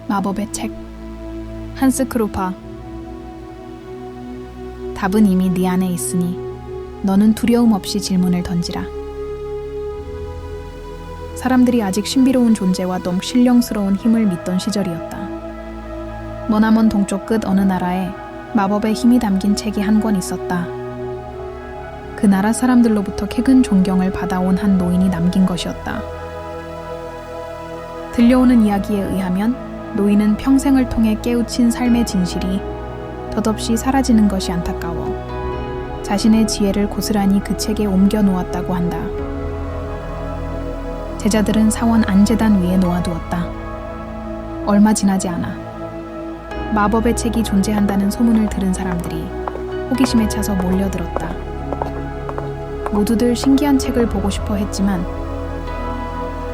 마법의 책. 한스 크루파. 답은 이미 네 안에 있으니 너는 두려움 없이 질문을 던지라. 사람들이 아직 신비로운 존재와 너무 신령스러운 힘을 믿던 시절이었다. 머나먼 동쪽 끝 어느 나라에 마법의 힘이 담긴 책이 한 권 있었다. 그 나라 사람들로부터 큰 존경을 받아온 한 노인이 남긴 것이었다. 들려오는 이야기에 의하면 노인은 평생을 통해 깨우친 삶의 진실이 덧없이 사라지는 것이 안타까워 자신의 지혜를 고스란히 그 책에 옮겨 놓았다고 한다. 제자들은 사원 안제단 위에 놓아두었다. 얼마 지나지 않아 마법의 책이 존재한다는 소문을 들은 사람들이 호기심에 차서 몰려들었다. 모두들 신기한 책을 보고 싶어 했지만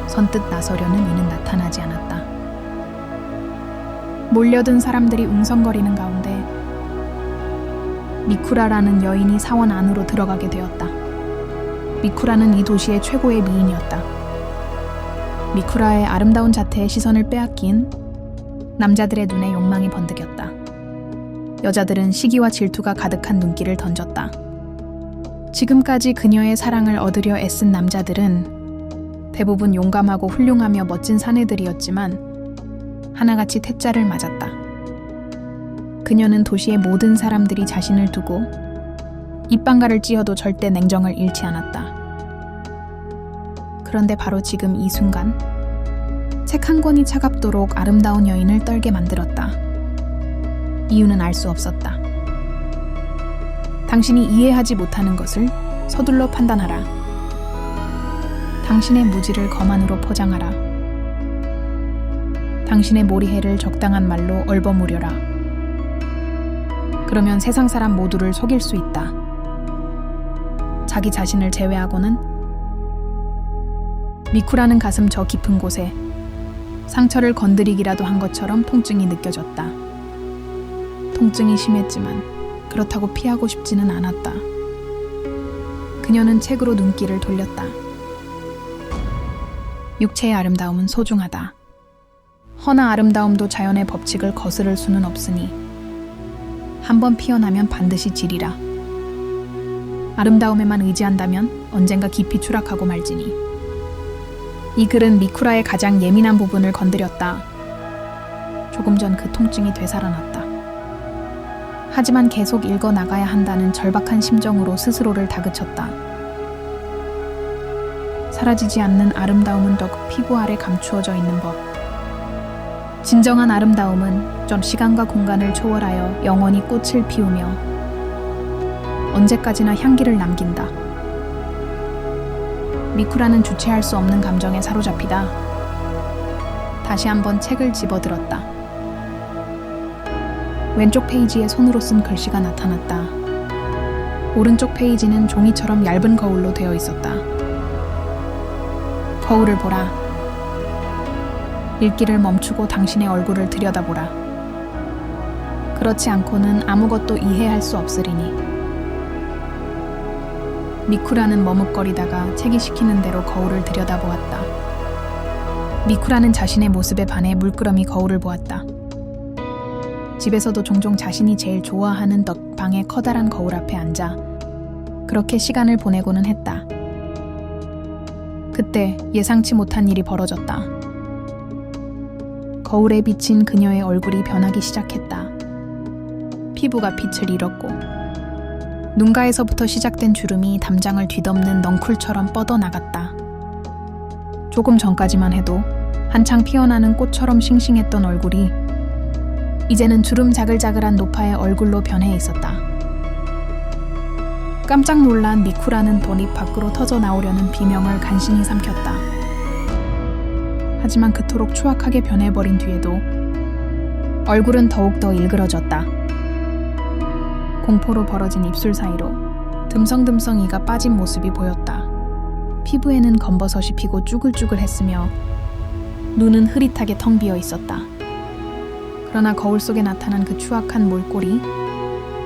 선뜻 나서려는 이는 나타나지 않았다. 몰려든 사람들이 웅성거리는 가운데 미쿠라라는 여인이 사원 안으로 들어가게 되었다. 미쿠라는 이 도시의 최고의 미인이었다. 미쿠라의 아름다운 자태에 시선을 빼앗긴 남자들의 눈에 욕망이 번득였다. 여자들은 시기와 질투가 가득한 눈길을 던졌다. 지금까지 그녀의 사랑을 얻으려 애쓴 남자들은 대부분 용감하고 훌륭하며 멋진 사내들이었지만 하나같이 퇴짜를 맞았다. 그녀는 도시의 모든 사람들이 자신을 두고 입방가를 찧어도 절대 냉정을 잃지 않았다. 그런데 바로 지금 이 순간 책 한 권이 차갑도록 아름다운 여인을 떨게 만들었다. 이유는 알 수 없었다. 당신이 이해하지 못하는 것을 서둘러 판단하라. 당신의 무지를 거만으로 포장하라. 당신의 모리해를 적당한 말로 얼버무려라. 그러면 세상 사람 모두를 속일 수 있다. 자기 자신을 제외하고는. 미쿠라는 가슴 저 깊은 곳에 상처를 건드리기라도 한 것처럼 통증이 느껴졌다. 통증이 심했지만 그렇다고 피하고 싶지는 않았다. 그녀는 책으로 눈길을 돌렸다. 육체의 아름다움은 소중하다. 허나 아름다움도 자연의 법칙을 거스를 수는 없으니 한번 피어나면 반드시 지리라. 아름다움에만 의지한다면 언젠가 깊이 추락하고 말지니. 이 글은 미쿠라의 가장 예민한 부분을 건드렸다. 조금 전 그 통증이 되살아났다. 하지만 계속 읽어나가야 한다는 절박한 심정으로 스스로를 다그쳤다. 사라지지 않는 아름다움은 더욱 피부 아래 감추어져 있는 법. 진정한 아름다움은 좀 시간과 공간을 초월하여 영원히 꽃을 피우며 언제까지나 향기를 남긴다. 미쿠라는 주체할 수 없는 감정에 사로잡히다. 다시 한번 책을 집어들었다. 왼쪽 페이지에 손으로 쓴 글씨가 나타났다. 오른쪽 페이지는 종이처럼 얇은 거울로 되어 있었다. 거울을 보라. 읽기를 멈추고 당신의 얼굴을 들여다보라. 그렇지 않고는 아무것도 이해할 수 없으리니. 미쿠라는 머뭇거리다가 책이 시키는 대로 거울을 들여다보았다. 미쿠라는 자신의 모습에 반해 물끄러미 거울을 보았다. 집에서도 종종 자신이 제일 좋아하는 방의 커다란 거울 앞에 앉아 그렇게 시간을 보내고는 했다. 그때 예상치 못한 일이 벌어졌다. 거울에 비친 그녀의 얼굴이 변하기 시작했다. 피부가 빛을 잃었고 눈가에서부터 시작된 주름이 담장을 뒤덮는 넝쿨처럼 뻗어나갔다. 조금 전까지만 해도 한창 피어나는 꽃처럼 싱싱했던 얼굴이 이제는 주름 자글자글한 노파의 얼굴로 변해 있었다. 깜짝 놀란 미쿠라는 돈입 밖으로 터져 나오려는 비명을 간신히 삼켰다. 하지만 그토록 추악하게 변해버린 뒤에도 얼굴은 더욱더 일그러졌다. 공포로 벌어진 입술 사이로 듬성듬성 이가 빠진 모습이 보였다. 피부에는 검버섯이 피고 쭈글쭈글했으며 눈은 흐릿하게 텅 비어 있었다. 그러나 거울 속에 나타난 그 추악한 몰골이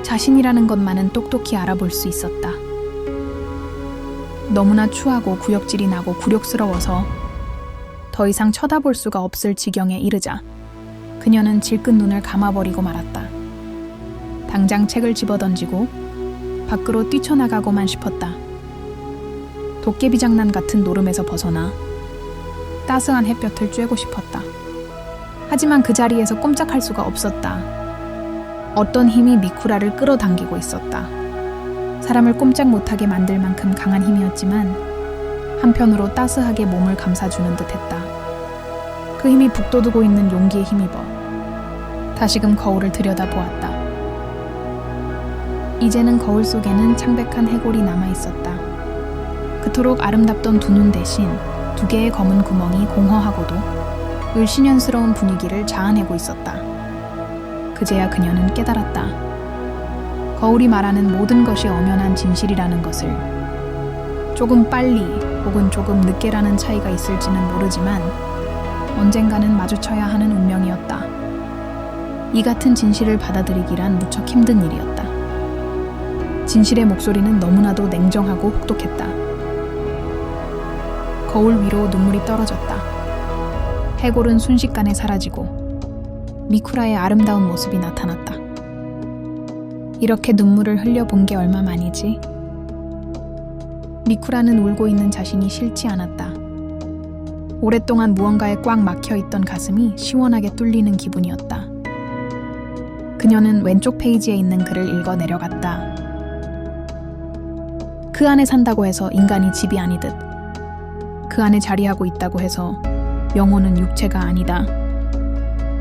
자신이라는 것만은 똑똑히 알아볼 수 있었다. 너무나 추하고 구역질이 나고 굴욕스러워서 더 이상 쳐다볼 수가 없을 지경에 이르자 그녀는 질끈 눈을 감아버리고 말았다. 당장 책을 집어던지고 밖으로 뛰쳐나가고만 싶었다. 도깨비 장난 같은 노름에서 벗어나 따스한 햇볕을 쬐고 싶었다. 하지만 그 자리에서 꼼짝할 수가 없었다. 어떤 힘이 미쿠라를 끌어당기고 있었다. 사람을 꼼짝 못하게 만들 만큼 강한 힘이었지만 한편으로 따스하게 몸을 감싸주는 듯했다. 그 힘이 북돋우고 있는 용기에 힘입어 다시금 거울을 들여다보았다. 이제는 거울 속에는 창백한 해골이 남아있었다. 그토록 아름답던 두 눈 대신 두 개의 검은 구멍이 공허하고도 을씨년스러운 분위기를 자아내고 있었다. 그제야 그녀는 깨달았다. 거울이 말하는 모든 것이 엄연한 진실이라는 것을. 조금 빨리 혹은 조금 늦게라는 차이가 있을지는 모르지만 언젠가는 마주쳐야 하는 운명이었다. 이 같은 진실을 받아들이기란 무척 힘든 일이었다. 진실의 목소리는 너무나도 냉정하고 혹독했다. 거울 위로 눈물이 떨어졌다. 해골은 순식간에 사라지고 미쿠라의 아름다운 모습이 나타났다. 이렇게 눈물을 흘려본 게 얼마만이지? 미쿠라는 울고 있는 자신이 싫지 않았다. 오랫동안 무언가에 꽉 막혀있던 가슴이 시원하게 뚫리는 기분이었다. 그녀는 왼쪽 페이지에 있는 글을 읽어 내려갔다. 그 안에 산다고 해서 인간이 집이 아니듯, 그 안에 자리하고 있다고 해서 영혼은 육체가 아니다.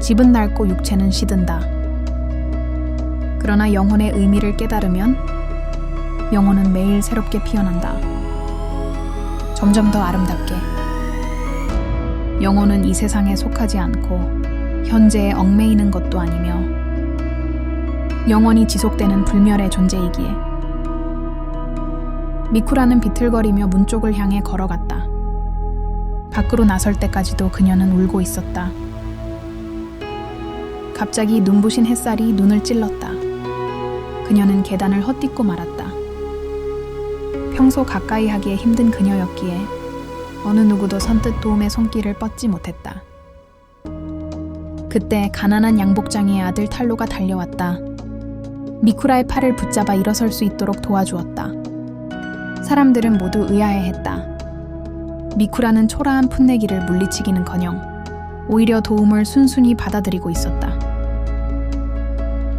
집은 낡고 육체는 시든다. 그러나 영혼의 의미를 깨달으면 영혼은 매일 새롭게 피어난다. 점점 더 아름답게. 영혼은 이 세상에 속하지 않고 현재에 얽매이는 것도 아니며 영원히 지속되는 불멸의 존재이기에. 미쿠라는 비틀거리며 문 쪽을 향해 걸어갔다. 밖으로 나설 때까지도 그녀는 울고 있었다. 갑자기 눈부신 햇살이 눈을 찔렀다. 그녀는 계단을 헛디고 말았다. 평소 가까이 하기에 힘든 그녀였기에 어느 누구도 선뜻 도움의 손길을 뻗지 못했다. 그때 가난한 양복장이의 아들 탈로가 달려왔다. 미쿠라의 팔을 붙잡아 일어설 수 있도록 도와주었다. 사람들은 모두 의아해했다. 미쿠라는 초라한 풋내기를 물리치기는커녕 오히려 도움을 순순히 받아들이고 있었다.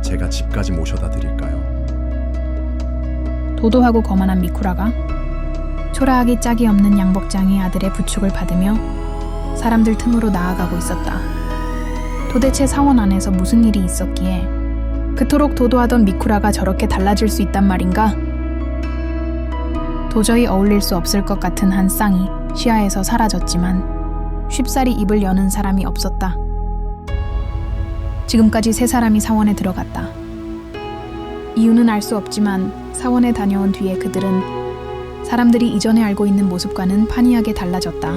제가 집까지 모셔다 드릴까요? 도도하고 거만한 미쿠라가 초라하기 짝이 없는 양복장이 아들의 부축을 받으며 사람들 틈으로 나아가고 있었다. 도대체 사원 안에서 무슨 일이 있었기에 그토록 도도하던 미쿠라가 저렇게 달라질 수 있단 말인가? 도저히 어울릴 수 없을 것 같은 한 쌍이 시야에서 사라졌지만 쉽사리 입을 여는 사람이 없었다. 지금까지 세 사람이 사원에 들어갔다. 이유는 알 수 없지만 사원에 다녀온 뒤에 그들은 사람들이 이전에 알고 있는 모습과는 판이하게 달라졌다.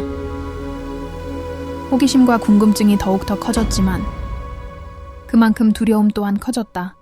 호기심과 궁금증이 더욱더 커졌지만 그만큼 두려움 또한 커졌다.